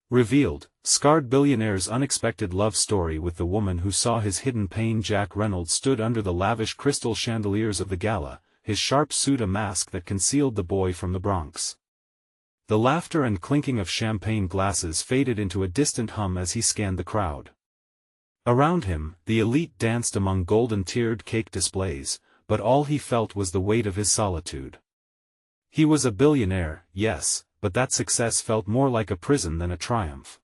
Revealed, scarred billionaire's unexpected love story with the woman who saw his hidden pain. Jack Reynolds stood under the lavish crystal chandeliers of the gala, his sharp suit a mask that concealed the boy from the Bronx. The laughter and clinking of champagne glasses faded into a distant hum as he scanned the crowd. Around him, the elite danced among golden-tiered cake displays, but all he felt was the weight of his solitude. He was a billionaire, yes, but that success felt more like a prison than a triumph.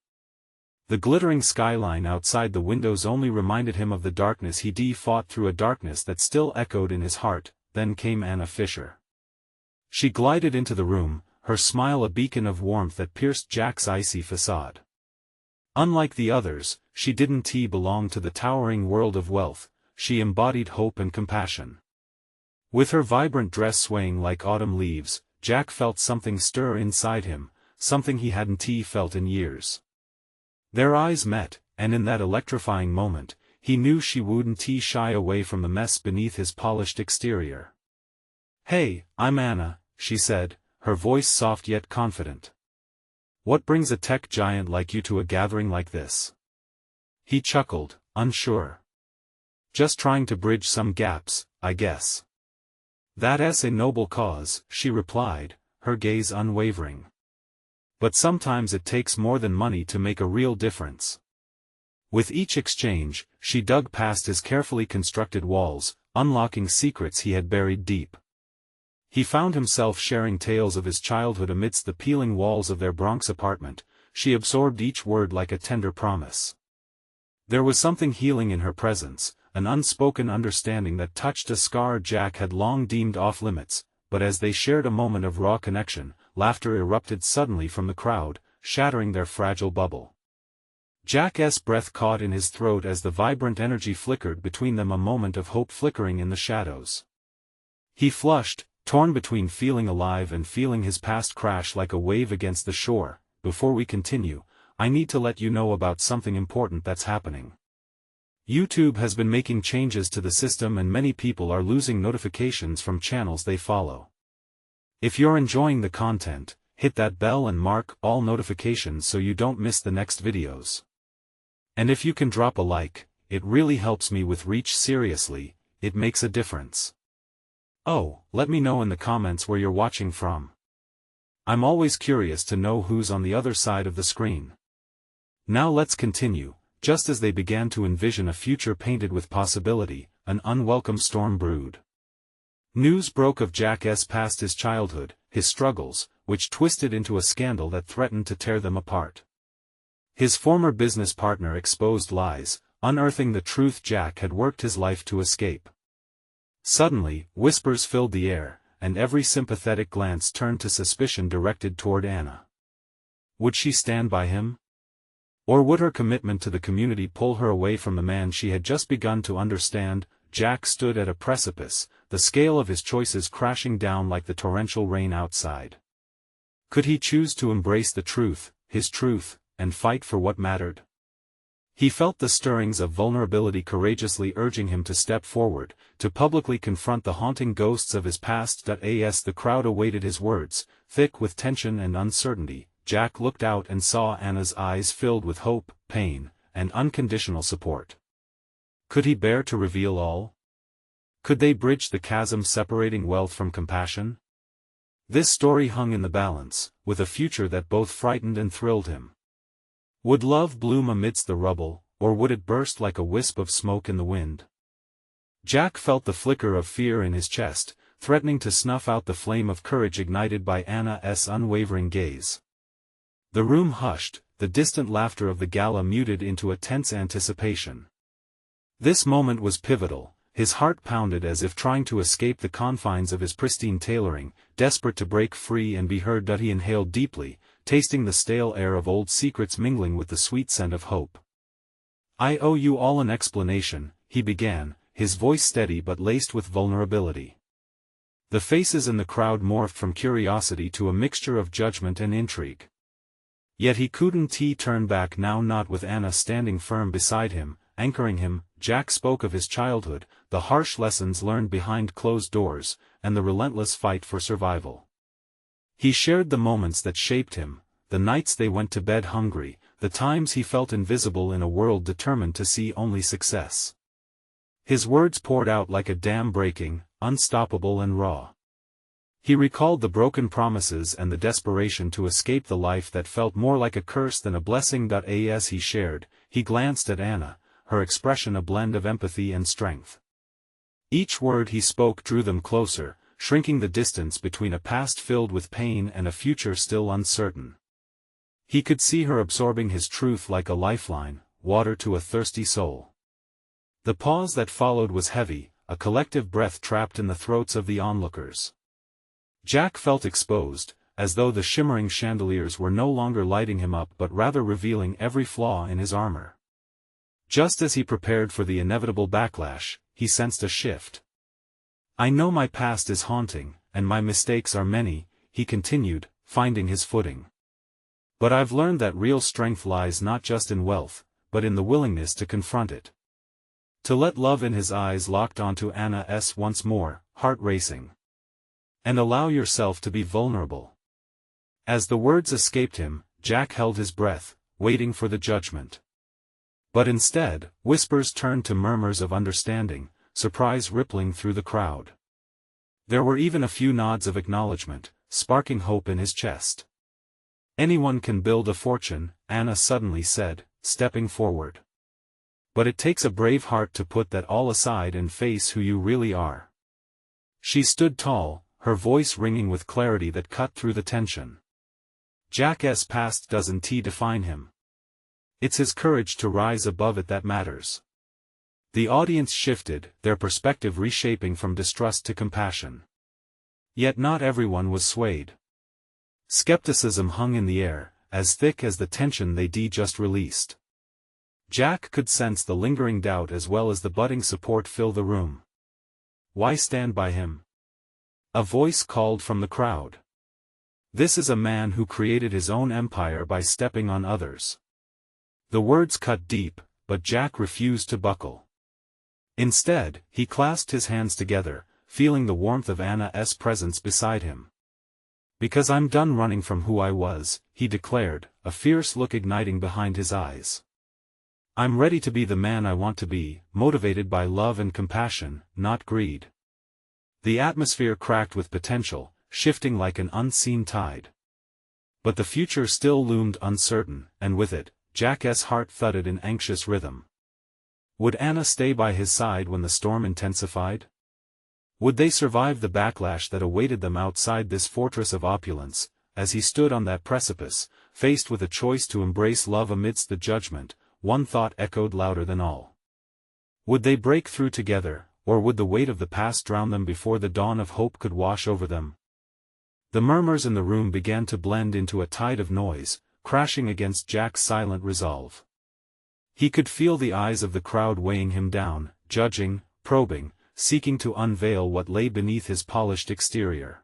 The glittering skyline outside the windows only reminded him of the darkness he fought through, a darkness that still echoed in his heart. Then came Anna Fisher. She glided into the room, her smile a beacon of warmth that pierced Jack's icy facade. Unlike the others, she didn't belong to the towering world of wealth, she embodied hope and compassion. With her vibrant dress swaying like autumn leaves, Jack felt something stir inside him, something he hadn't felt in years. Their eyes met, and in that electrifying moment, he knew she wouldn't shy away from the mess beneath his polished exterior. "Hey, I'm Anna," she said, her voice soft yet confident. "What brings a tech giant like you to a gathering like this?" He chuckled, unsure. "Just trying to bridge some gaps, I guess." "That's a noble cause," she replied, her gaze unwavering. "But sometimes it takes more than money to make a real difference." With each exchange, she dug past his carefully constructed walls, unlocking secrets he had buried deep. He found himself sharing tales of his childhood amidst the peeling walls of their Bronx apartment. She absorbed each word like a tender promise. There was something healing in her presence, an unspoken understanding that touched a scar Jack had long deemed off-limits, but as they shared a moment of raw connection, laughter erupted suddenly from the crowd, shattering their fragile bubble. Jack's breath caught in his throat as the vibrant energy flickered between them, a moment of hope flickering in the shadows. He flushed, torn between feeling alive and feeling his past crash like a wave against the shore. "Before we continue, I need to let you know about something important that's happening. YouTube has been making changes to the system and many people are losing notifications from channels they follow. If you're enjoying the content, hit that bell and mark all notifications so you don't miss the next videos. And if you can drop a like, it really helps me with reach. Seriously, it makes a difference. Oh, let me know in the comments where you're watching from. I'm always curious to know who's on the other side of the screen." Now let's continue. Just as they began to envision a future painted with possibility, an unwelcome storm brewed. News broke of Jack's past, his childhood, his struggles, which twisted into a scandal that threatened to tear them apart. His former business partner exposed lies, unearthing the truth Jack had worked his life to escape. Suddenly, whispers filled the air, and every sympathetic glance turned to suspicion directed toward Anna. Would she stand by him? Or would her commitment to the community pull her away from the man she had just begun to understand? Jack stood at a precipice, the scale of his choices crashing down like the torrential rain outside. Could he choose to embrace the truth, his truth, and fight for what mattered? He felt the stirrings of vulnerability courageously urging him to step forward, to publicly confront the haunting ghosts of his past. As the crowd awaited his words, thick with tension and uncertainty, Jack looked out and saw Anna's eyes filled with hope, pain, and unconditional support. Could he bear to reveal all? Could they bridge the chasm separating wealth from compassion? This story hung in the balance, with a future that both frightened and thrilled him. Would love bloom amidst the rubble, or would it burst like a wisp of smoke in the wind? Jack felt the flicker of fear in his chest, threatening to snuff out the flame of courage ignited by Anna's unwavering gaze. The room hushed, the distant laughter of the gala muted into a tense anticipation. This moment was pivotal. His heart pounded as if trying to escape the confines of his pristine tailoring, desperate to break free and be heard. He inhaled deeply, tasting the stale air of old secrets mingling with the sweet scent of hope. "I owe you all an explanation," he began, his voice steady but laced with vulnerability. The faces in the crowd morphed from curiosity to a mixture of judgment and intrigue. Yet he couldn't turn back now, not with Anna standing firm beside him, anchoring him. Jack spoke of his childhood, the harsh lessons learned behind closed doors, and the relentless fight for survival. He shared the moments that shaped him, the nights they went to bed hungry, the times he felt invisible in a world determined to see only success. His words poured out like a dam breaking, unstoppable and raw. He recalled the broken promises and the desperation to escape the life that felt more like a curse than a blessing. As he shared, he glanced at Anna, her expression a blend of empathy and strength. Each word he spoke drew them closer, shrinking the distance between a past filled with pain and a future still uncertain. He could see her absorbing his truth like a lifeline, water to a thirsty soul. The pause that followed was heavy, a collective breath trapped in the throats of the onlookers. Jack felt exposed, as though the shimmering chandeliers were no longer lighting him up but rather revealing every flaw in his armor. Just as he prepared for the inevitable backlash, he sensed a shift. "I know my past is haunting, and my mistakes are many," he continued, finding his footing. "But I've learned that real strength lies not just in wealth, but in the willingness to confront it." To let love in his eyes locked onto Anna's once more, heart racing. "And allow yourself to be vulnerable." As the words escaped him, Jack held his breath, waiting for the judgment. But instead, whispers turned to murmurs of understanding, surprise rippling through the crowd. There were even a few nods of acknowledgement, sparking hope in his chest. "Anyone can build a fortune," Anna suddenly said, stepping forward. "But it takes a brave heart to put that all aside and face who you really are." She stood tall, her voice ringing with clarity that cut through the tension. Jack's past doesn't define him. It's his courage to rise above it that matters. The audience shifted, their perspective reshaping from distrust to compassion. Yet not everyone was swayed. Skepticism hung in the air, as thick as the tension they just released. Jack could sense the lingering doubt as well as the budding support fill the room. "Why stand by him?" a voice called from the crowd. "This is a man who created his own empire by stepping on others." The words cut deep, but Jack refused to buckle. Instead, he clasped his hands together, feeling the warmth of Anna's presence beside him. "Because I'm done running from who I was," he declared, a fierce look igniting behind his eyes. "I'm ready to be the man I want to be, motivated by love and compassion, not greed." The atmosphere cracked with potential, shifting like an unseen tide. But the future still loomed uncertain, and with it, Jack's heart thudded in anxious rhythm. Would Anna stay by his side when the storm intensified? Would they survive the backlash that awaited them outside this fortress of opulence? As he stood on that precipice, faced with a choice to embrace love amidst the judgment, one thought echoed louder than all. Would they break through together, or would the weight of the past drown them before the dawn of hope could wash over them? The murmurs in the room began to blend into a tide of noise, crashing against Jack's silent resolve. He could feel the eyes of the crowd weighing him down, judging, probing, seeking to unveil what lay beneath his polished exterior.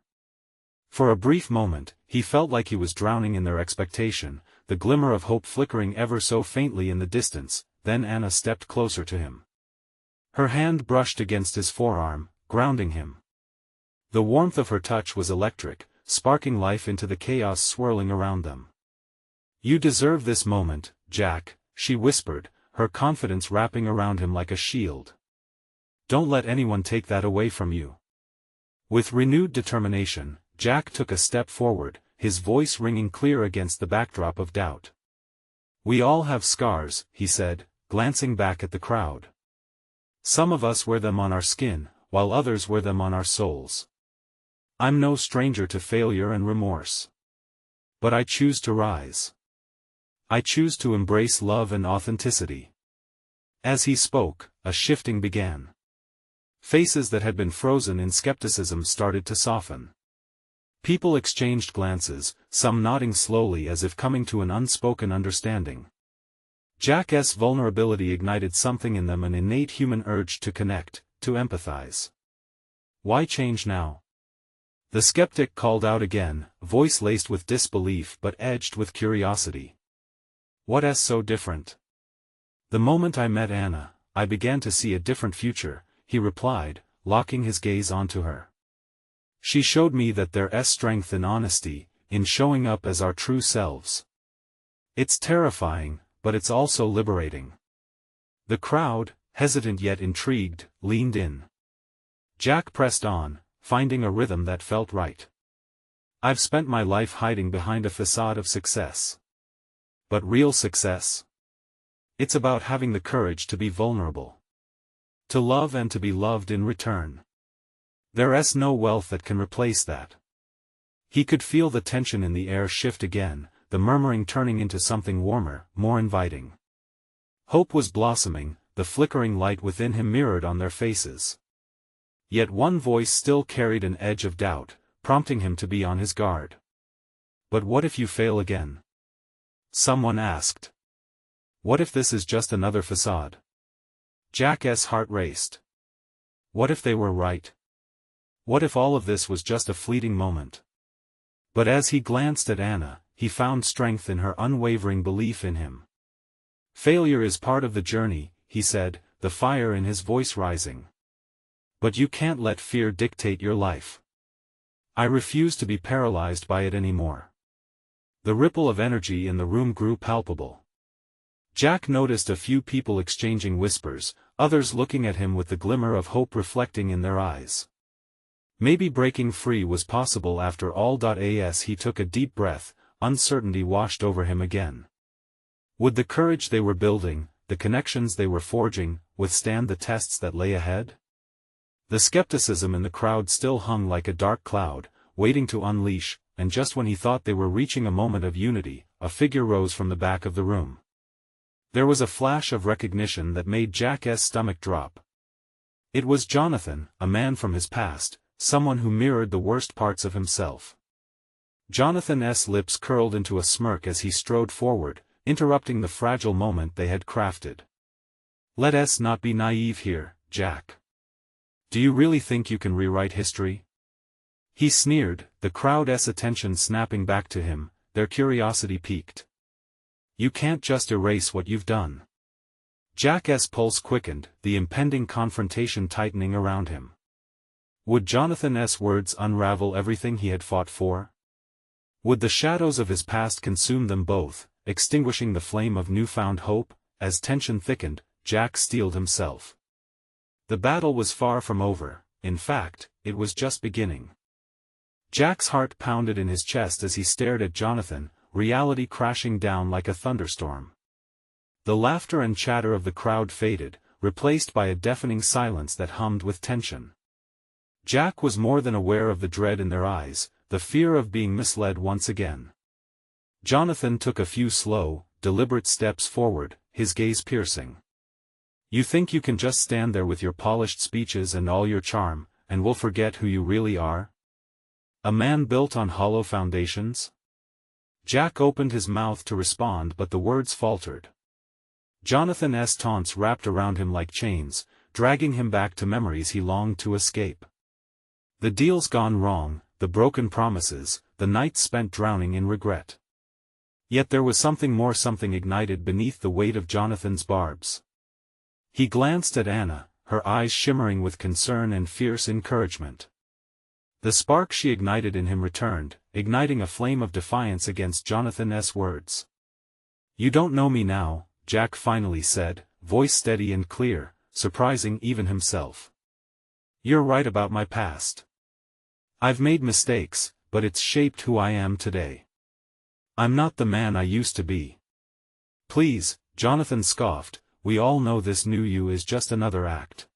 For a brief moment, he felt like he was drowning in their expectation, the glimmer of hope flickering ever so faintly in the distance. Then Anna stepped closer to him. Her hand brushed against his forearm, grounding him. The warmth of her touch was electric, sparking life into the chaos swirling around them. "You deserve this moment, Jack," she whispered, her confidence wrapping around him like a shield. "Don't let anyone take that away from you." With renewed determination, Jack took a step forward, his voice ringing clear against the backdrop of doubt. "We all have scars," he said, glancing back at the crowd. "Some of us wear them on our skin, while others wear them on our souls. I'm no stranger to failure and remorse. But I choose to rise. I choose to embrace love and authenticity." As he spoke, a shifting began. Faces that had been frozen in skepticism started to soften. People exchanged glances, some nodding slowly as if coming to an unspoken understanding. Jack's vulnerability ignited something in them, an innate human urge to connect, to empathize. "Why change now?" the skeptic called out again, voice laced with disbelief but edged with curiosity. "What's so different?" "The moment I met Anna, I began to see a different future," he replied, locking his gaze onto her. "She showed me that there's strength in honesty, in showing up as our true selves. It's terrifying, but it's also liberating. The crowd, hesitant yet intrigued, leaned in. Jack pressed on, finding a rhythm that felt right. I've spent my life hiding behind a facade of success. But real success? It's about having the courage to be vulnerable. To love and to be loved in return. There's no wealth that can replace that. He could feel the tension in the air shift again, the murmuring turning into something warmer, more inviting. Hope was blossoming, the flickering light within him mirrored on their faces. Yet one voice still carried an edge of doubt, prompting him to be on his guard. But what if you fail again? Someone asked. What if this is just another facade? Jack's heart raced. What if they were right? What if all of this was just a fleeting moment? But as he glanced at Anna, he found strength in her unwavering belief in him. Failure is part of the journey, he said, the fire in his voice rising. But you can't let fear dictate your life. I refuse to be paralyzed by it anymore. The ripple of energy in the room grew palpable. Jack noticed a few people exchanging whispers, others looking at him with the glimmer of hope reflecting in their eyes. Maybe breaking free was possible after all. As he took a deep breath, uncertainty washed over him again. Would the courage they were building, the connections they were forging, withstand the tests that lay ahead? The skepticism in the crowd still hung like a dark cloud, waiting to unleash, and just when he thought they were reaching a moment of unity, a figure rose from the back of the room. There was a flash of recognition that made Jack's stomach drop. It was Jonathan, a man from his past, someone who mirrored the worst parts of himself. Jonathan's lips curled into a smirk as he strode forward, interrupting the fragile moment they had crafted. Let us not be naive here, Jack. Do you really think you can rewrite history? He sneered, the crowd's attention snapping back to him, their curiosity piqued. You can't just erase what you've done. Jack's pulse quickened, the impending confrontation tightening around him. Would Jonathan's words unravel everything he had fought for? Would the shadows of his past consume them both, extinguishing the flame of newfound hope? As tension thickened, Jack steeled himself. The battle was far from over, in fact, it was just beginning. Jack's heart pounded in his chest as he stared at Jonathan, reality crashing down like a thunderstorm. The laughter and chatter of the crowd faded, replaced by a deafening silence that hummed with tension. Jack was more than aware of the dread in their eyes, the fear of being misled once again. Jonathan took a few slow, deliberate steps forward, his gaze piercing. You think you can just stand there with your polished speeches and all your charm, and we'll forget who you really are? A man built on hollow foundations? Jack opened his mouth to respond but the words faltered. Jonathan's taunts wrapped around him like chains, dragging him back to memories he longed to escape. The deals gone wrong, the broken promises, the nights spent drowning in regret. Yet there was something more, something ignited beneath the weight of Jonathan's barbs. He glanced at Anna, her eyes shimmering with concern and fierce encouragement. The spark she ignited in him returned, igniting a flame of defiance against Jonathan's words. You don't know me now, Jack finally said, voice steady and clear, surprising even himself. You're right about my past. I've made mistakes, but it's shaped who I am today. I'm not the man I used to be. Please, Jonathan scoffed, we all know this new you is just another act.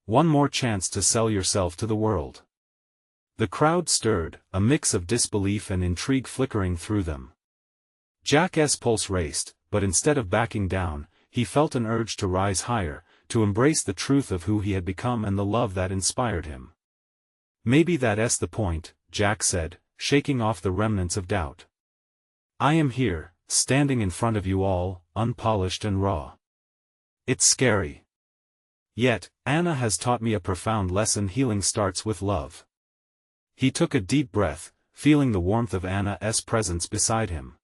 One more chance to sell yourself to the world. The crowd stirred, a mix of disbelief and intrigue flickering through them. Jack's pulse raced, but instead of backing down, he felt an urge to rise higher, to embrace the truth of who he had become and the love that inspired him. Maybe that's the point, Jack said, shaking off the remnants of doubt. I am here, standing in front of you all, unpolished and raw. It's scary. Yet, Anna has taught me a profound lesson: healing starts with love. He took a deep breath, feeling the warmth of Anna's presence beside him.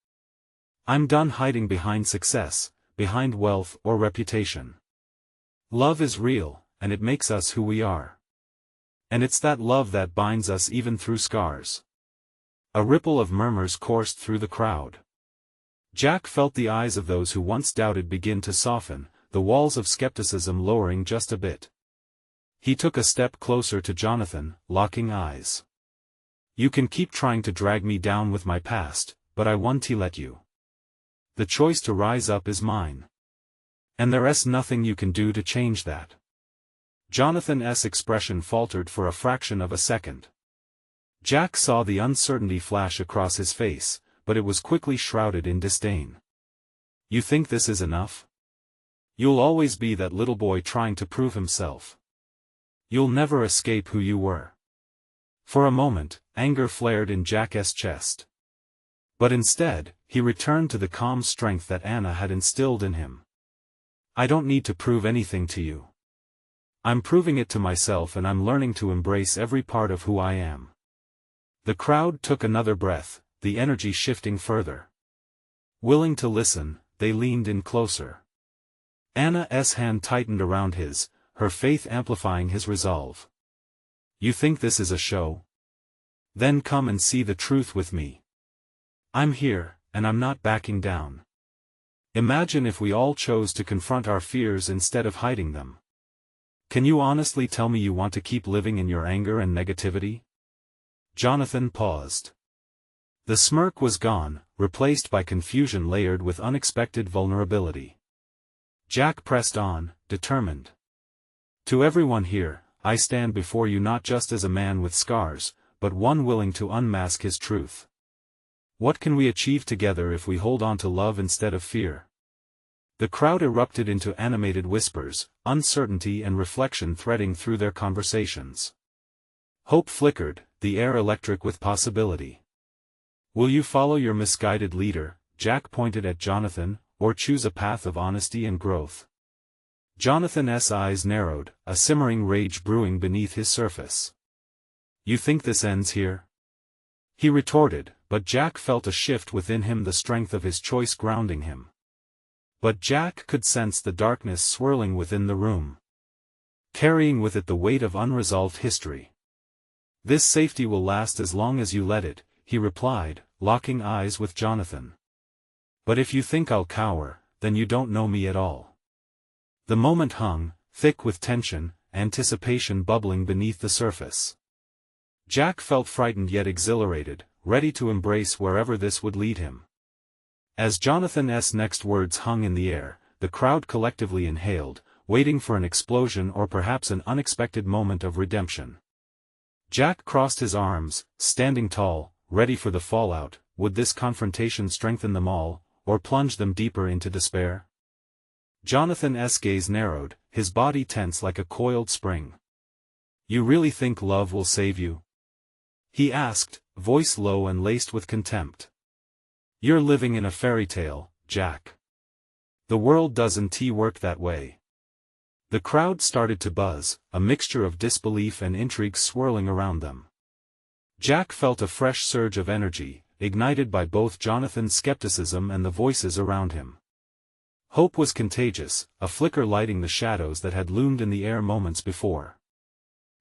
I'm done hiding behind success, behind wealth or reputation. Love is real, and it makes us who we are. And it's that love that binds us even through scars. A ripple of murmurs coursed through the crowd. Jack felt the eyes of those who once doubted begin to soften, the walls of skepticism lowering just a bit. He took a step closer to Jonathan, locking eyes. "You can keep trying to drag me down with my past, but I won't let you. The choice to rise up is mine. And there's nothing you can do to change that." Jonathan's expression faltered for a fraction of a second. Jack saw the uncertainty flash across his face, but it was quickly shrouded in disdain. "You think this is enough? You'll always be that little boy trying to prove himself. You'll never escape who you were." For a moment, anger flared in Jack's chest. But instead, he returned to the calm strength that Anna had instilled in him. "I don't need to prove anything to you. I'm proving it to myself, and I'm learning to embrace every part of who I am." The crowd took another breath, the energy shifting further. Willing to listen, they leaned in closer. Anna's hand tightened around his, her faith amplifying his resolve. "You think this is a show? Then come and see the truth with me. I'm here, and I'm not backing down. Imagine if we all chose to confront our fears instead of hiding them. Can you honestly tell me you want to keep living in your anger and negativity?" Jonathan paused. The smirk was gone, replaced by confusion layered with unexpected vulnerability. Jack pressed on, determined. "To everyone here, I stand before you not just as a man with scars, but one willing to unmask his truth. What can we achieve together if we hold on to love instead of fear?" The crowd erupted into animated whispers, uncertainty and reflection threading through their conversations. Hope flickered, the air electric with possibility. "Will you follow your misguided leader," Jack pointed at Jonathan, "or choose a path of honesty and growth?" Jonathan's eyes narrowed, a simmering rage brewing beneath his surface. "You think this ends here?" he retorted, but Jack felt a shift within him, the strength of his choice grounding him. But Jack could sense the darkness swirling within the room, carrying with it the weight of unresolved history. "This safety will last as long as you let it," he replied, locking eyes with Jonathan. "But if you think I'll cower, then you don't know me at all." The moment hung, thick with tension, anticipation bubbling beneath the surface. Jack felt frightened yet exhilarated, ready to embrace wherever this would lead him. As Jonathan's next words hung in the air, the crowd collectively inhaled, waiting for an explosion or perhaps an unexpected moment of redemption. Jack crossed his arms, standing tall, ready for the fallout. Would this confrontation strengthen them all, or plunge them deeper into despair? Jonathan's gaze narrowed, his body tense like a coiled spring. "You really think love will save you?" he asked, voice low and laced with contempt. "You're living in a fairy tale, Jack. The world doesn't work that way." The crowd started to buzz, a mixture of disbelief and intrigue swirling around them. Jack felt a fresh surge of energy, ignited by both Jonathan's skepticism and the voices around him. Hope was contagious, a flicker lighting the shadows that had loomed in the air moments before.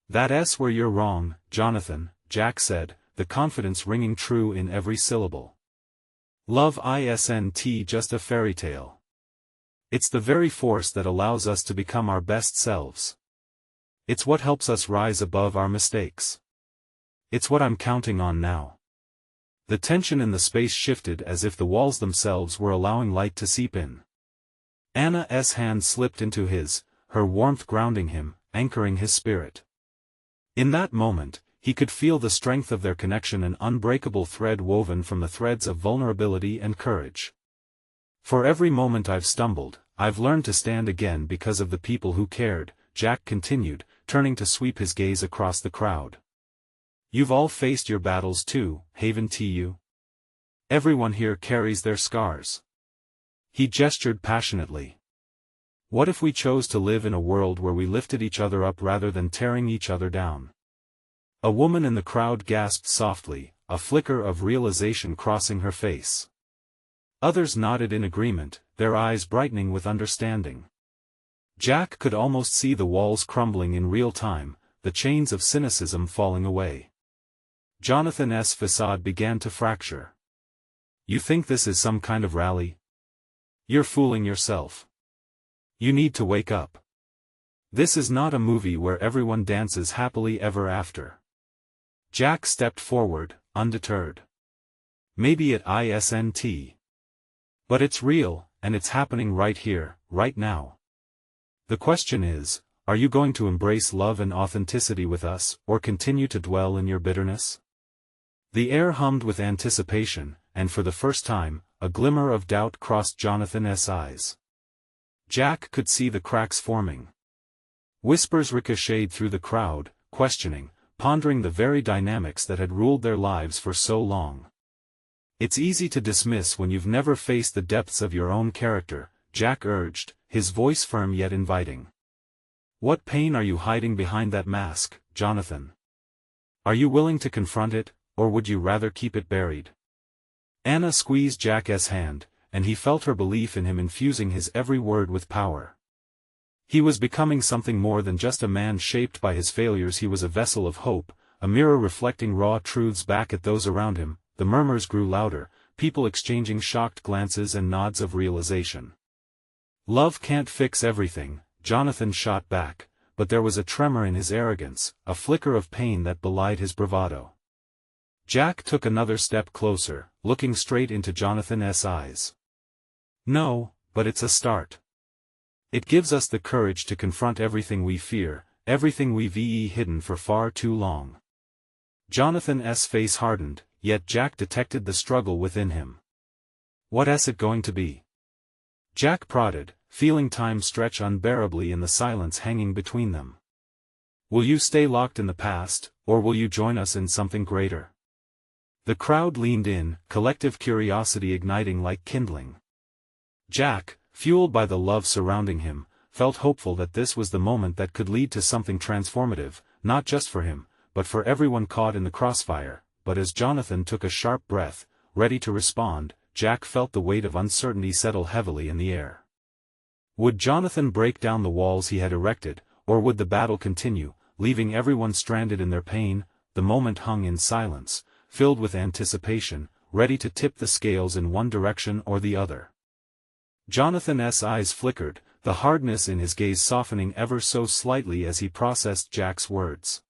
"That's where you're wrong, Jonathan," Jack said, the confidence ringing true in every syllable. "Love isn't just a fairy tale. It's the very force that allows us to become our best selves. It's what helps us rise above our mistakes. It's what I'm counting on now." The tension in the space shifted as if the walls themselves were allowing light to seep in. Anna's hand slipped into his, her warmth grounding him, anchoring his spirit. In that moment, he could feel the strength of their connection, an unbreakable thread woven from the threads of vulnerability and courage. "For every moment I've stumbled, I've learned to stand again because of the people who cared," Jack continued, turning to sweep his gaze across the crowd. "You've all faced your battles too, haven't you? Everyone here carries their scars." He gestured passionately. "What if we chose to live in a world where we lifted each other up rather than tearing each other down?" A woman in the crowd gasped softly, a flicker of realization crossing her face. Others nodded in agreement, their eyes brightening with understanding. Jack could almost see the walls crumbling in real time, the chains of cynicism falling away. Jonathan's facade began to fracture. You think this is some kind of rally? You're fooling yourself. You need to wake up. This is not a movie where everyone dances happily ever after. Jack stepped forward, undeterred. Maybe it isn't. But it's real, and it's happening right here, right now. The question is, are you going to embrace love and authenticity with us, or continue to dwell in your bitterness? The air hummed with anticipation, and for the first time, a glimmer of doubt crossed Jonathan's eyes. Jack could see the cracks forming. Whispers ricocheted through the crowd, questioning, pondering the very dynamics that had ruled their lives for so long. It's easy to dismiss when you've never faced the depths of your own character, Jack urged, his voice firm yet inviting. What pain are you hiding behind that mask, Jonathan? Are you willing to confront it, or would you rather keep it buried? Anna squeezed Jack's hand, and he felt her belief in him infusing his every word with power. He was becoming something more than just a man shaped by his failures. He was a vessel of hope, a mirror reflecting raw truths back at those around him. The murmurs grew louder, people exchanging shocked glances and nods of realization. Love can't fix everything, Jonathan shot back, but there was a tremor in his arrogance, a flicker of pain that belied his bravado. Jack took another step closer, looking straight into Jonathan's eyes. No, but it's a start. It gives us the courage to confront everything we fear, everything we've hidden for far too long. Jonathan's face hardened, yet Jack detected the struggle within him. What's it going to be? Jack prodded, feeling time stretch unbearably in the silence hanging between them. Will you stay locked in the past, or will you join us in something greater? The crowd leaned in, collective curiosity igniting like kindling. Jack, fueled by the love surrounding him, felt hopeful that this was the moment that could lead to something transformative, not just for him, but for everyone caught in the crossfire. But as Jonathan took a sharp breath, ready to respond, Jack felt the weight of uncertainty settle heavily in the air. Would Jonathan break down the walls he had erected, or would the battle continue, leaving everyone stranded in their pain? The moment hung in silence, filled with anticipation, ready to tip the scales in one direction or the other. Jonathan's eyes flickered, the hardness in his gaze softening ever so slightly as he processed Jack's words.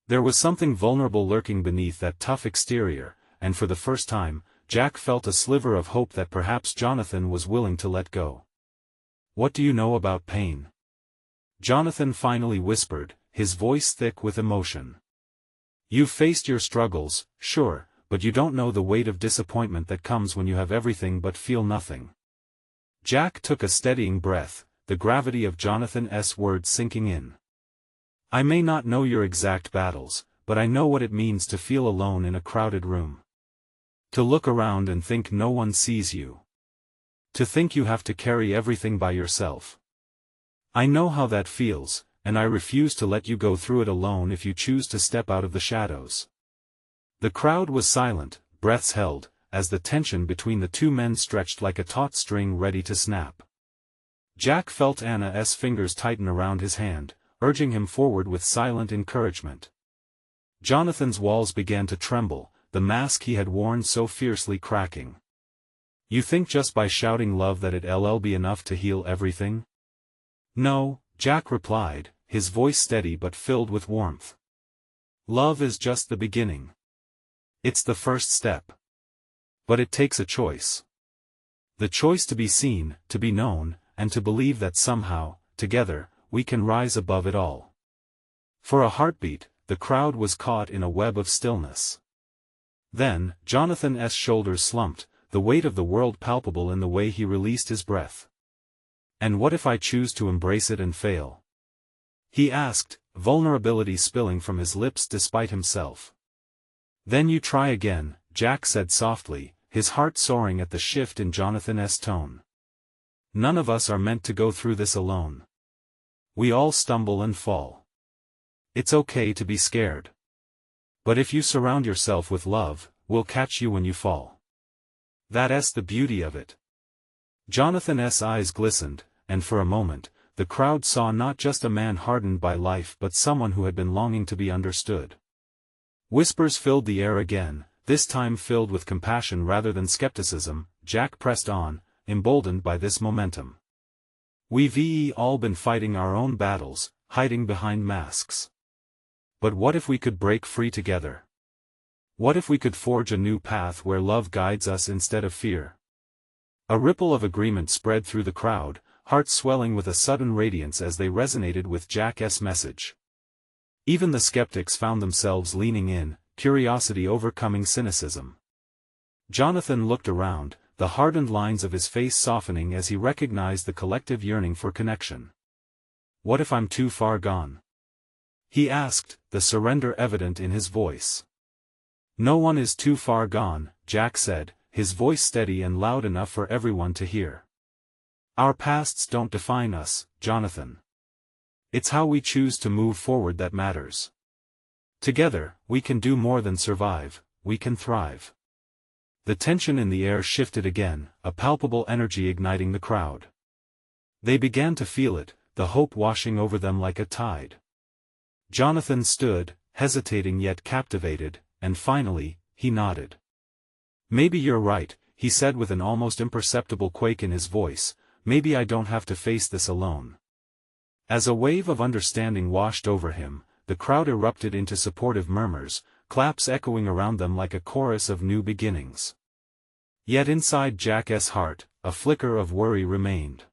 There was something vulnerable lurking beneath that tough exterior, and for the first time, Jack felt a sliver of hope that perhaps Jonathan was willing to let go. What do you know about pain? Jonathan finally whispered, his voice thick with emotion. You've faced your struggles, sure, but you don't know the weight of disappointment that comes when you have everything but feel nothing. Jack took a steadying breath, the gravity of Jonathan's words sinking in. I may not know your exact battles, but I know what it means to feel alone in a crowded room. To look around and think no one sees you. To think you have to carry everything by yourself. I know how that feels, and I refuse to let you go through it alone if you choose to step out of the shadows. The crowd was silent, breaths held, as the tension between the two men stretched like a taut string ready to snap. Jack felt Anna's fingers tighten around his hand, urging him forward with silent encouragement. Jonathan's walls began to tremble, the mask he had worn so fiercely cracking. You think just by shouting love that it'll be enough to heal everything? No, Jack replied, his voice steady but filled with warmth. Love is just the beginning. It's the first step. But it takes a choice. The choice to be seen, to be known, and to believe that somehow, together, we can rise above it all. For a heartbeat, the crowd was caught in a web of stillness. Then, Jonathan's shoulders slumped, the weight of the world palpable in the way he released his breath. And what if I choose to embrace it and fail? He asked, vulnerability spilling from his lips despite himself. Then you try again, Jack said softly, his heart soaring at the shift in Jonathan's tone. None of us are meant to go through this alone. We all stumble and fall. It's okay to be scared. But if you surround yourself with love, we'll catch you when you fall. That's the beauty of it. Jonathan's eyes glistened, and for a moment, the crowd saw not just a man hardened by life but someone who had been longing to be understood. Whispers filled the air again, this time filled with compassion rather than skepticism. Jack pressed on, emboldened by this momentum. We've all been fighting our own battles, hiding behind masks. But what if we could break free together? What if we could forge a new path where love guides us instead of fear? A ripple of agreement spread through the crowd, hearts swelling with a sudden radiance as they resonated with Jack's message. Even the skeptics found themselves leaning in, curiosity overcoming cynicism. Jonathan looked around, the hardened lines of his face softening as he recognized the collective yearning for connection. "What if I'm too far gone?" he asked, the surrender evident in his voice. "No one is too far gone," Jack said, his voice steady and loud enough for everyone to hear. "Our pasts don't define us, Jonathan. It's how we choose to move forward that matters. Together, we can do more than survive, we can thrive." The tension in the air shifted again, a palpable energy igniting the crowd. They began to feel it, the hope washing over them like a tide. Jonathan stood, hesitating yet captivated, and finally, he nodded. "Maybe you're right," he said with an almost imperceptible quake in his voice, "maybe I don't have to face this alone." As a wave of understanding washed over him, the crowd erupted into supportive murmurs, claps echoing around them like a chorus of new beginnings. Yet inside Jack's heart, a flicker of worry remained.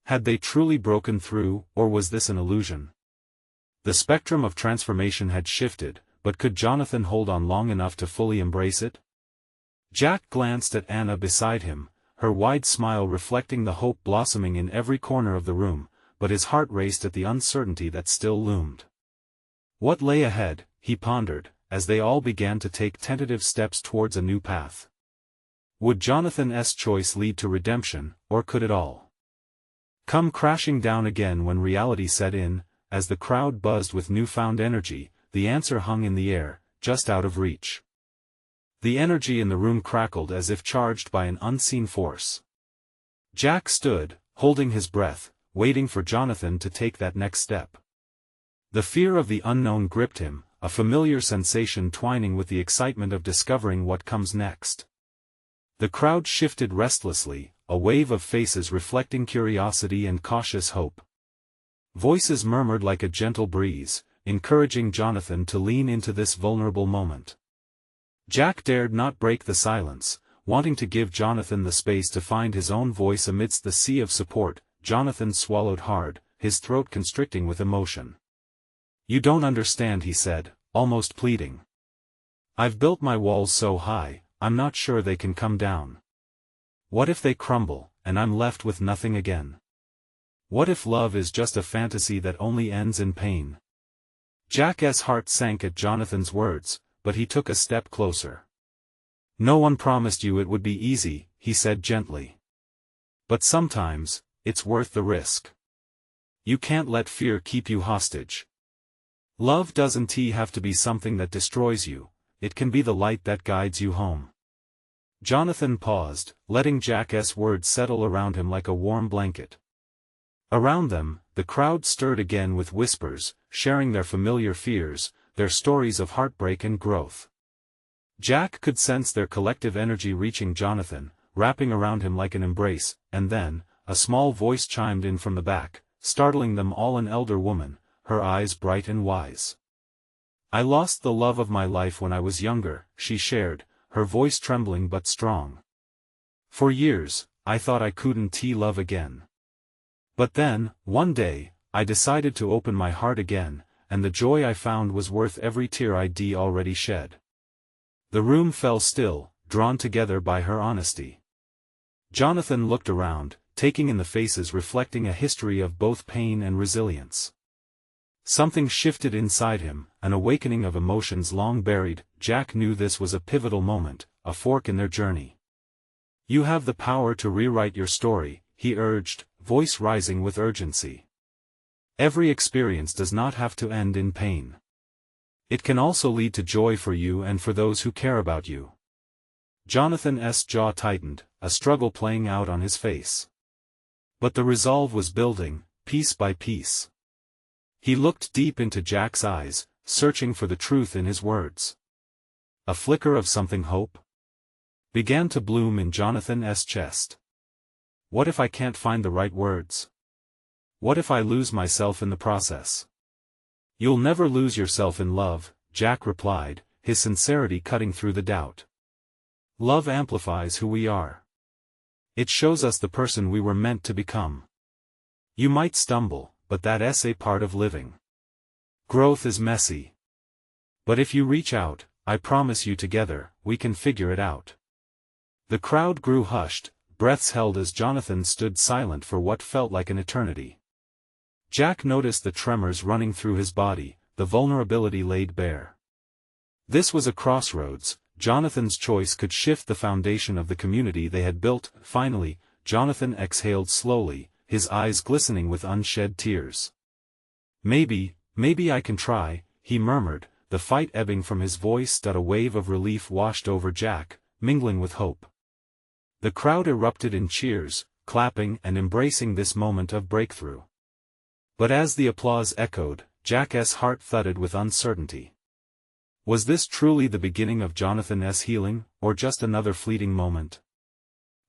Had they truly broken through, or was this an illusion? The spectrum of transformation had shifted, but could Jonathan hold on long enough to fully embrace it? Jack glanced at Anna beside him, her wide smile reflecting the hope blossoming in every corner of the room, but his heart raced at the uncertainty that still loomed. What lay ahead, he pondered, as they all began to take tentative steps towards a new path. Would Jonathan's choice lead to redemption, or could it all come crashing down again when reality set in? As the crowd buzzed with newfound energy, the answer hung in the air, just out of reach. The energy in the room crackled as if charged by an unseen force. Jack stood, holding his breath, waiting for Jonathan to take that next step. The fear of the unknown gripped him, a familiar sensation twining with the excitement of discovering what comes next. The crowd shifted restlessly, a wave of faces reflecting curiosity and cautious hope. Voices murmured like a gentle breeze, encouraging Jonathan to lean into this vulnerable moment. Jack dared not break the silence, wanting to give Jonathan the space to find his own voice amidst the sea of support. Jonathan swallowed hard, his throat constricting with emotion. "You don't understand," he said, almost pleading. "I've built my walls so high, I'm not sure they can come down. What if they crumble, and I'm left with nothing again? What if love is just a fantasy that only ends in pain?" Jack's heart sank at Jonathan's words, but he took a step closer. "No one promised you it would be easy," he said gently. "But sometimes, it's worth the risk. You can't let fear keep you hostage. Love doesn't have to be something that destroys you, it can be the light that guides you home." Jonathan paused, letting Jack's words settle around him like a warm blanket. Around them, the crowd stirred again with whispers, sharing their familiar fears, their stories of heartbreak and growth. Jack could sense their collective energy reaching Jonathan, wrapping around him like an embrace, and then, a small voice chimed in from the back, startling them all. An elder woman, her eyes bright and wise. "I lost the love of my life when I was younger," she shared, her voice trembling but strong. "For years, I thought I couldn't love again. But then, one day, I decided to open my heart again, and the joy I found was worth every tear I'd already shed." The room fell still, drawn together by her honesty. Jonathan looked around, taking in the faces reflecting a history of both pain and resilience. Something shifted inside him, an awakening of emotions long buried. Jack knew this was a pivotal moment, a fork in their journey. "You have the power to rewrite your story," he urged, voice rising with urgency. "Every experience does not have to end in pain. It can also lead to joy for you and for those who care about you." Jonathan's jaw tightened, a struggle playing out on his face. But the resolve was building, piece by piece. He looked deep into Jack's eyes, searching for the truth in his words. A flicker of something hope began to bloom in Jonathan's chest. What if I can't find the right words? What if I lose myself in the process? You'll never lose yourself in love, Jack replied, his sincerity cutting through the doubt. Love amplifies who we are. It shows us the person we were meant to become. You might stumble, but that's a part of living. Growth is messy. But if you reach out, I promise you together, we can figure it out. The crowd grew hushed, breaths held as Jonathan stood silent for what felt like an eternity. Jack noticed the tremors running through his body, the vulnerability laid bare. This was a crossroads. Jonathan's choice could shift the foundation of the community they had built. Finally, Jonathan exhaled slowly, his eyes glistening with unshed tears. Maybe I can try, he murmured, the fight ebbing from his voice. A wave of relief washed over Jack, mingling with hope. The crowd erupted in cheers, clapping and embracing this moment of breakthrough. But as the applause echoed, Jack's heart thudded with uncertainty. Was this truly the beginning of Jonathan's healing, or just another fleeting moment?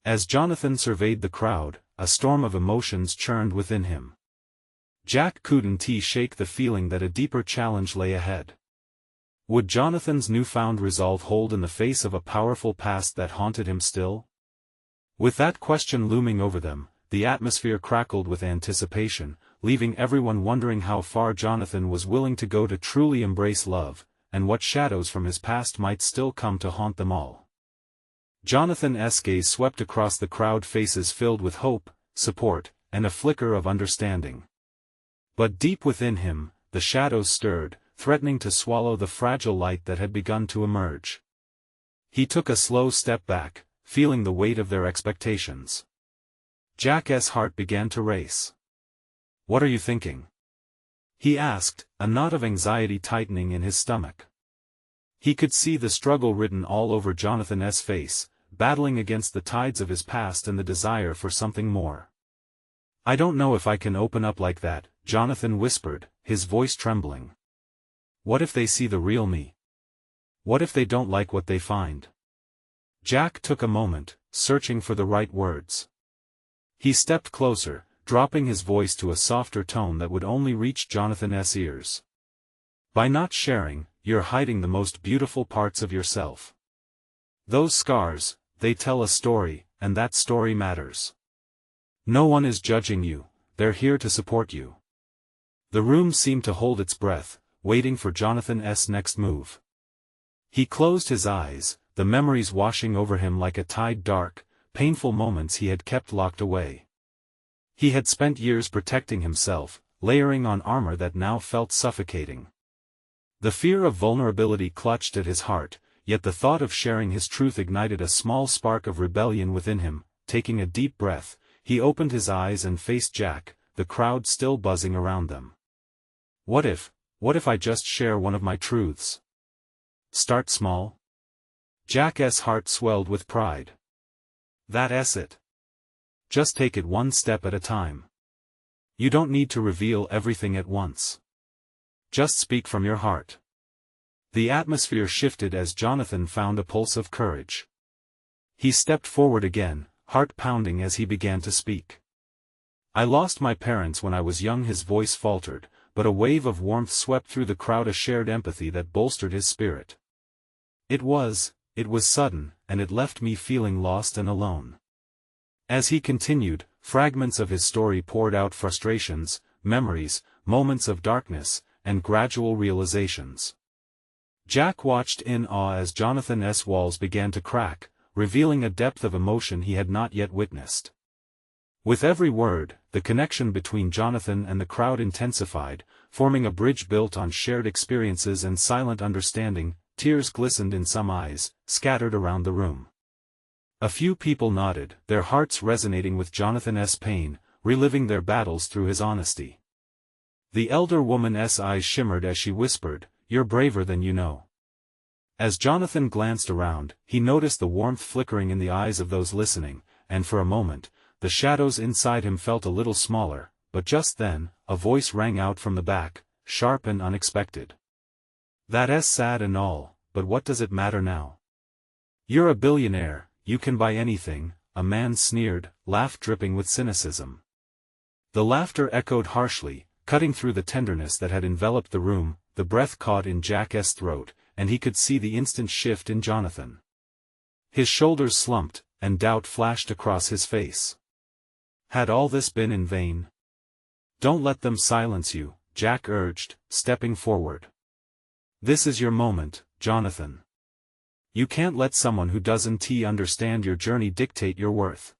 As Jonathan surveyed the crowd, a storm of emotions churned within him. Jack couldn't shake the feeling that a deeper challenge lay ahead. Would Jonathan's newfound resolve hold in the face of a powerful past that haunted him still? With that question looming over them, the atmosphere crackled with anticipation, leaving everyone wondering how far Jonathan was willing to go to truly embrace love, and what shadows from his past might still come to haunt them all. Jonathan's gaze swept across the crowd, faces filled with hope, support, and a flicker of understanding. But deep within him, the shadows stirred, threatening to swallow the fragile light that had begun to emerge. He took a slow step back, feeling the weight of their expectations. Jack's heart began to race. "What are you thinking?" he asked, a knot of anxiety tightening in his stomach. He could see the struggle written all over Jonathan's face, battling against the tides of his past and the desire for something more. "I don't know if I can open up like that," Jonathan whispered, his voice trembling. "What if they see the real me? What if they don't like what they find?" Jack took a moment, searching for the right words. He stepped closer, dropping his voice to a softer tone that would only reach Jonathan's ears. "By not sharing, you're hiding the most beautiful parts of yourself. Those scars, they tell a story, and that story matters. No one is judging you, they're here to support you." The room seemed to hold its breath, waiting for Jonathan's next move. He closed his eyes, the memories washing over him like a tide, dark, painful moments he had kept locked away. He had spent years protecting himself, layering on armor that now felt suffocating. The fear of vulnerability clutched at his heart, yet the thought of sharing his truth ignited a small spark of rebellion within him. Taking a deep breath, he opened his eyes and faced Jack, the crowd still buzzing around them. What if I just share one of my truths? Start small? Jack's heart swelled with pride. That's it. Just take it one step at a time. You don't need to reveal everything at once. Just speak from your heart. The atmosphere shifted as Jonathan found a pulse of courage. He stepped forward again, heart pounding as he began to speak. "I lost my parents when I was young," his voice faltered, but a wave of warmth swept through the crowd, a shared empathy that bolstered his spirit. It was sudden, and it left me feeling lost and alone." As he continued, fragments of his story poured out, frustrations, memories, moments of darkness, and gradual realizations. Jack watched in awe as Jonathan's walls began to crack, revealing a depth of emotion he had not yet witnessed. With every word, the connection between Jonathan and the crowd intensified, forming a bridge built on shared experiences and silent understanding. Tears glistened in some eyes, scattered around the room. A few people nodded, their hearts resonating with Jonathan's pain, reliving their battles through his honesty. The elder woman's eyes shimmered as she whispered, "You're braver than you know." As Jonathan glanced around, he noticed the warmth flickering in the eyes of those listening, and for a moment, the shadows inside him felt a little smaller, but just then, a voice rang out from the back, sharp and unexpected. That's sad and all, but what does it matter now? You're a billionaire, you can buy anything, a man sneered, laugh dripping with cynicism. The laughter echoed harshly, cutting through the tenderness that had enveloped the room. The breath caught in Jack's throat, and he could see the instant shift in Jonathan. His shoulders slumped, and doubt flashed across his face. Had all this been in vain? Don't let them silence you, Jack urged, stepping forward. This is your moment, Jonathan. You can't let someone who doesn't understand your journey dictate your worth.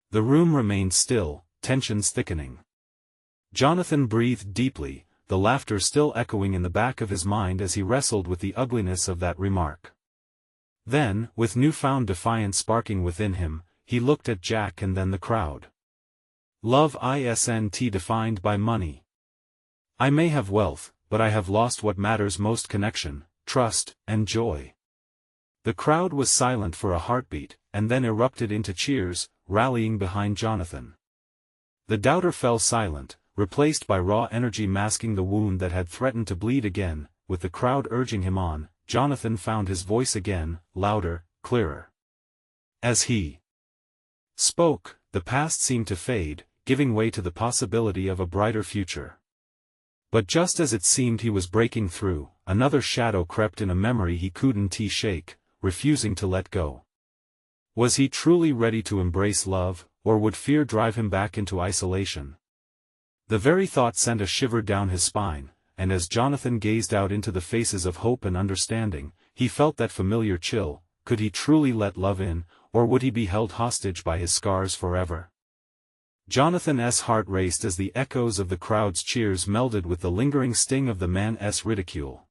The room remained still, tensions thickening. Jonathan breathed deeply, the laughter still echoing in the back of his mind as he wrestled with the ugliness of that remark. Then, with newfound defiance sparking within him, he looked at Jack and then the crowd. Love isn't defined by money. I may have wealth, but I have lost what matters most: connection, trust, and joy. The crowd was silent for a heartbeat, and then erupted into cheers, rallying behind Jonathan. The doubter fell silent, replaced by raw energy masking the wound that had threatened to bleed again. With the crowd urging him on, Jonathan found his voice again, louder, clearer. As he spoke, the past seemed to fade, giving way to the possibility of a brighter future. But just as it seemed he was breaking through, another shadow crept in, a memory he couldn't shake, refusing to let go. Was he truly ready to embrace love, or would fear drive him back into isolation? The very thought sent a shiver down his spine, and as Jonathan gazed out into the faces of hope and understanding, he felt that familiar chill. Could he truly let love in, or would he be held hostage by his scars forever? Jonathan's heart raced as the echoes of the crowd's cheers melded with the lingering sting of the man's ridicule.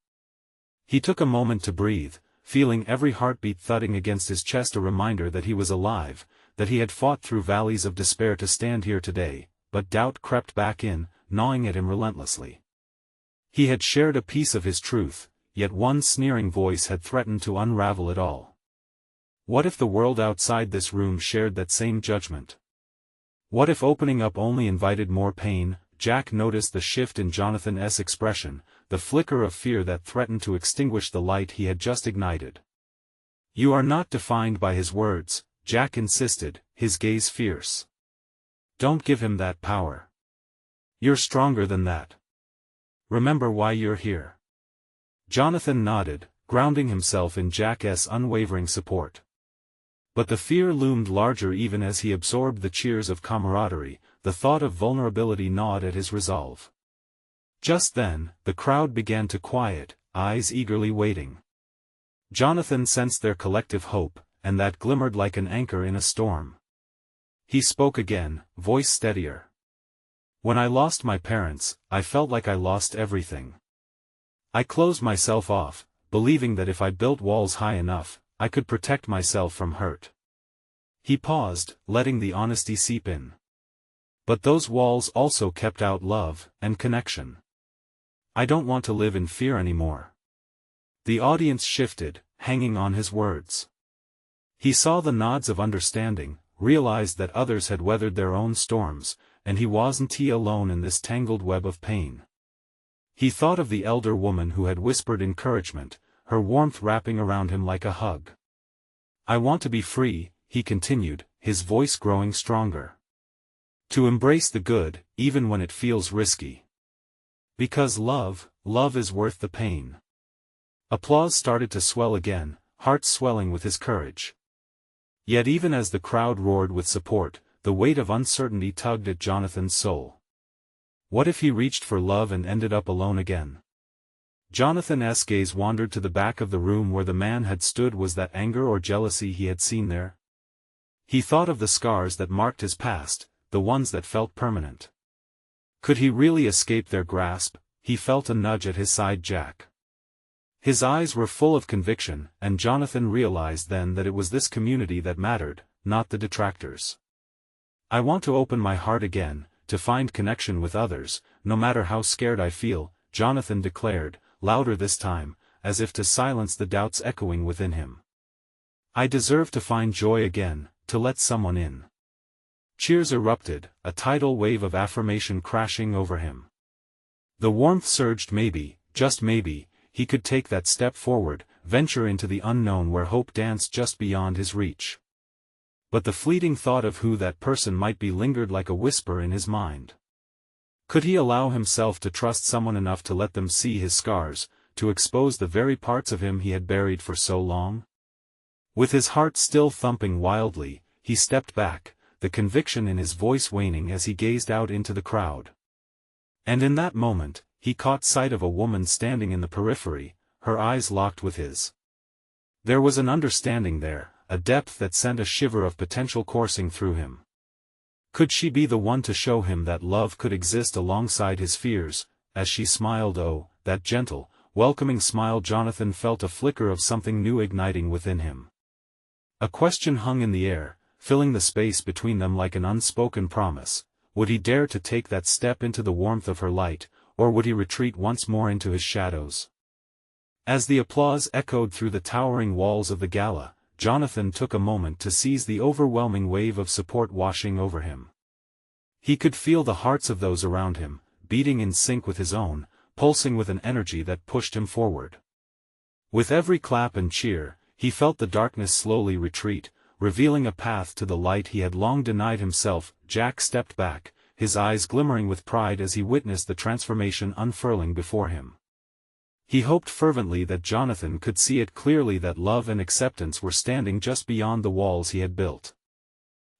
He took a moment to breathe, feeling every heartbeat thudding against his chest, a reminder that he was alive, that he had fought through valleys of despair to stand here today. But doubt crept back in, gnawing at him relentlessly. He had shared a piece of his truth, yet one sneering voice had threatened to unravel it all. What if the world outside this room shared that same judgment? What if opening up only invited more pain? Jack noticed the shift in Jonathan's expression, the flicker of fear that threatened to extinguish the light he had just ignited. You are not defined by his words, Jack insisted, his gaze fierce. Don't give him that power. You're stronger than that. Remember why you're here. Jonathan nodded, grounding himself in Jack's unwavering support. But the fear loomed larger even as he absorbed the cheers of camaraderie. The thought of vulnerability gnawed at his resolve. Just then, the crowd began to quiet, eyes eagerly waiting. Jonathan sensed their collective hope, and that glimmered like an anchor in a storm. He spoke again, voice steadier. When I lost my parents, I felt like I lost everything. I closed myself off, believing that if I built walls high enough, I could protect myself from hurt. He paused, letting the honesty seep in. But those walls also kept out love and connection. I don't want to live in fear anymore. The audience shifted, hanging on his words. He saw the nods of understanding, realized that others had weathered their own storms, and he wasn't alone in this tangled web of pain. He thought of the elder woman who had whispered encouragement, her warmth wrapping around him like a hug. I want to be free, he continued, his voice growing stronger. To embrace the good, even when it feels risky. Because love is worth the pain. Applause started to swell again, hearts swelling with his courage. Yet even as the crowd roared with support, the weight of uncertainty tugged at Jonathan's soul. What if he reached for love and ended up alone again? Jonathan's gaze wandered to the back of the room where the man had stood. Was that anger or jealousy he had seen there? He thought of the scars that marked his past, the ones that felt permanent. Could he really escape their grasp? He felt a nudge at his side. Jack. His eyes were full of conviction, and Jonathan realized then that it was this community that mattered, not the detractors. I want to open my heart again, to find connection with others, no matter how scared I feel, Jonathan declared, louder this time, as if to silence the doubts echoing within him. I deserve to find joy again, to let someone in. Cheers erupted, a tidal wave of affirmation crashing over him. The warmth surged. Maybe, just maybe, he could take that step forward, venture into the unknown where hope danced just beyond his reach. But the fleeting thought of who that person might be lingered like a whisper in his mind. Could he allow himself to trust someone enough to let them see his scars, to expose the very parts of him he had buried for so long? With his heart still thumping wildly, he stepped back, the conviction in his voice waning as he gazed out into the crowd. And in that moment, he caught sight of a woman standing in the periphery, her eyes locked with his. There was an understanding there, a depth that sent a shiver of potential coursing through him. Could she be the one to show him that love could exist alongside his fears? As she smiled, oh, that gentle, welcoming smile, Jonathan felt a flicker of something new igniting within him. A question hung in the air, filling the space between them like an unspoken promise. Would he dare to take that step into the warmth of her light, or would he retreat once more into his shadows? As the applause echoed through the towering walls of the gala, Jonathan took a moment to seize the overwhelming wave of support washing over him. He could feel the hearts of those around him, beating in sync with his own, pulsing with an energy that pushed him forward. With every clap and cheer, he felt the darkness slowly retreat, revealing a path to the light he had long denied himself. Jack stepped back, his eyes glimmering with pride as he witnessed the transformation unfurling before him. He hoped fervently that Jonathan could see it clearly, that love and acceptance were standing just beyond the walls he had built.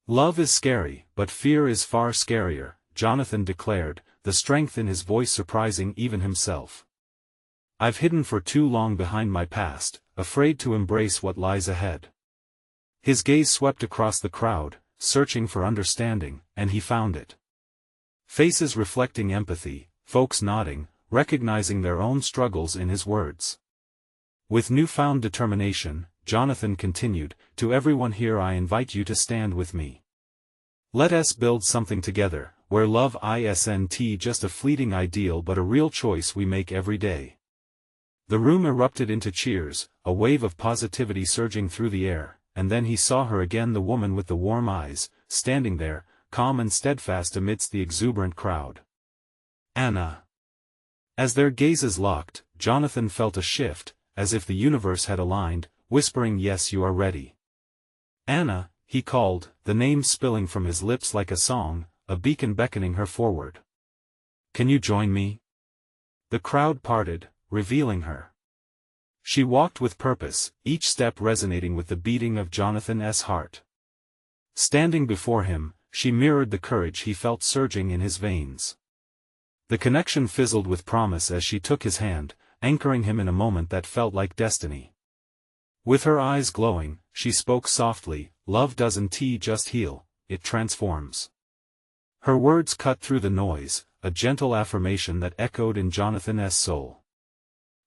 Love is scary, but fear is far scarier, Jonathan declared, the strength in his voice surprising even himself. I've hidden for too long behind my past, afraid to embrace what lies ahead. His gaze swept across the crowd, searching for understanding, and he found it. Faces reflecting empathy, folks nodding, recognizing their own struggles in his words. With newfound determination, Jonathan continued, to everyone here I invite you to stand with me. Let us build something together, where love isn't just a fleeting ideal but a real choice we make every day. The room erupted into cheers, a wave of positivity surging through the air, and then he saw her again, the woman with the warm eyes, standing there, calm and steadfast amidst the exuberant crowd. Anna. As their gazes locked, Jonathan felt a shift, as if the universe had aligned, whispering, yes, you are ready. Anna, he called, the name spilling from his lips like a song, a beacon beckoning her forward. Can you join me? The crowd parted, revealing her. She walked with purpose, each step resonating with the beating of Jonathan's heart. Standing before him, she mirrored the courage he felt surging in his veins. The connection fizzled with promise as she took his hand, anchoring him in a moment that felt like destiny. With her eyes glowing, she spoke softly, love doesn't just heal, it transforms. Her words cut through the noise, a gentle affirmation that echoed in Jonathan's soul.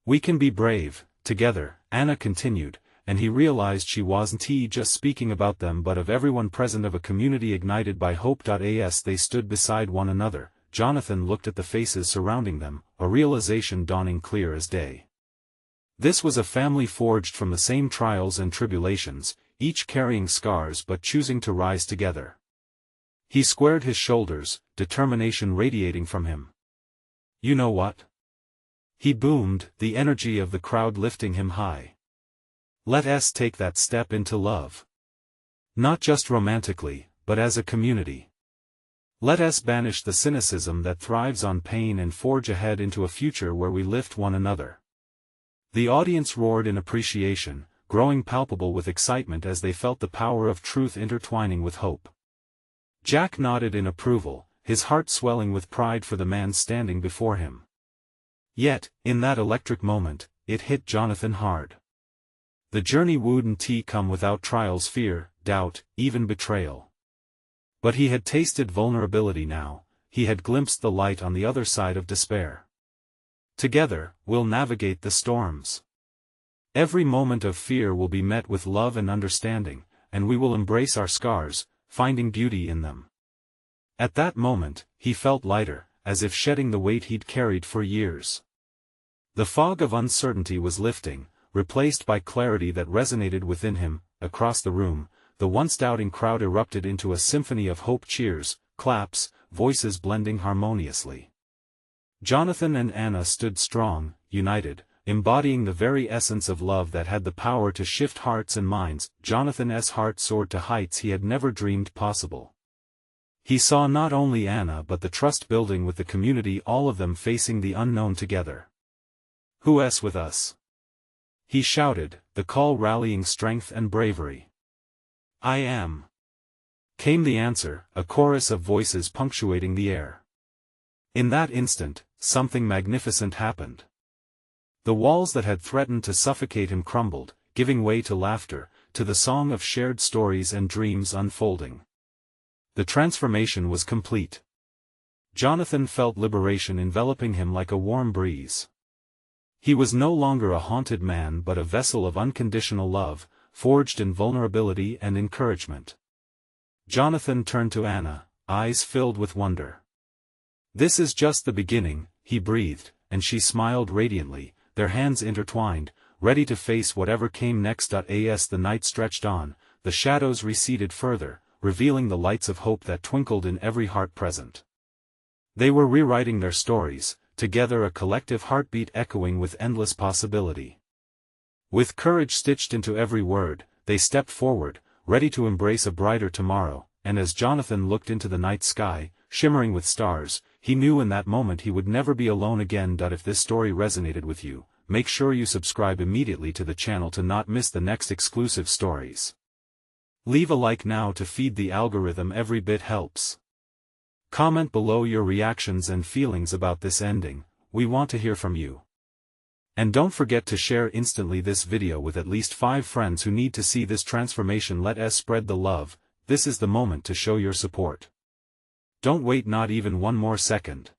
We can be brave, together, Anna continued, and he realized she wasn't just speaking about them but of everyone present, of a community ignited by hope. As they stood beside one another, Jonathan looked at the faces surrounding them, a realization dawning clear as day. This was a family forged from the same trials and tribulations, each carrying scars but choosing to rise together. He squared his shoulders, determination radiating from him. You know what? He boomed, the energy of the crowd lifting him high. Let us take that step into love. Not just romantically, but as a community. Let us banish the cynicism that thrives on pain and forge ahead into a future where we lift one another. The audience roared in appreciation, growing palpable with excitement as they felt the power of truth intertwining with hope. Jack nodded in approval, his heart swelling with pride for the man standing before him. Yet, in that electric moment, it hit Jonathan hard. The journey wouldn't come without trials, fear, doubt, even betrayal. But he had tasted vulnerability now, he had glimpsed the light on the other side of despair. Together, we'll navigate the storms. Every moment of fear will be met with love and understanding, and we will embrace our scars, finding beauty in them. At that moment, he felt lighter, as if shedding the weight he'd carried for years. The fog of uncertainty was lifting, replaced by clarity that resonated within him. Across the room, the once doubting crowd erupted into a symphony of hope, cheers, claps, voices blending harmoniously. Jonathan and Anna stood strong, united, embodying the very essence of love that had the power to shift hearts and minds. Jonathan's heart soared to heights he had never dreamed possible. He saw not only Anna but the trust building with the community, all of them facing the unknown together. "Who's with us?" he shouted, the call rallying strength and bravery. "I am," came the answer, a chorus of voices punctuating the air. In that instant, something magnificent happened. The walls that had threatened to suffocate him crumbled, giving way to laughter, to the song of shared stories and dreams unfolding. The transformation was complete. Jonathan felt liberation enveloping him like a warm breeze. He was no longer a haunted man but a vessel of unconditional love, forged in vulnerability and encouragement. Jonathan turned to Anna, eyes filled with wonder. "This is just the beginning," he breathed, and she smiled radiantly, their hands intertwined, ready to face whatever came next. As the night stretched on, the shadows receded further, revealing the lights of hope that twinkled in every heart present. They were rewriting their stories, together, a collective heartbeat echoing with endless possibility. With courage stitched into every word, they stepped forward, ready to embrace a brighter tomorrow, and as Jonathan looked into the night sky, shimmering with stars, he knew in that moment he would never be alone again. If this story resonated with you, make sure you subscribe immediately to the channel to not miss the next exclusive stories. Leave a like now to feed the algorithm, every bit helps. Comment below your reactions and feelings about this ending, we want to hear from you. And don't forget to share instantly this video with at least 5 friends who need to see this transformation. Let us spread the love. This is the moment to show your support. Don't wait not even one more second.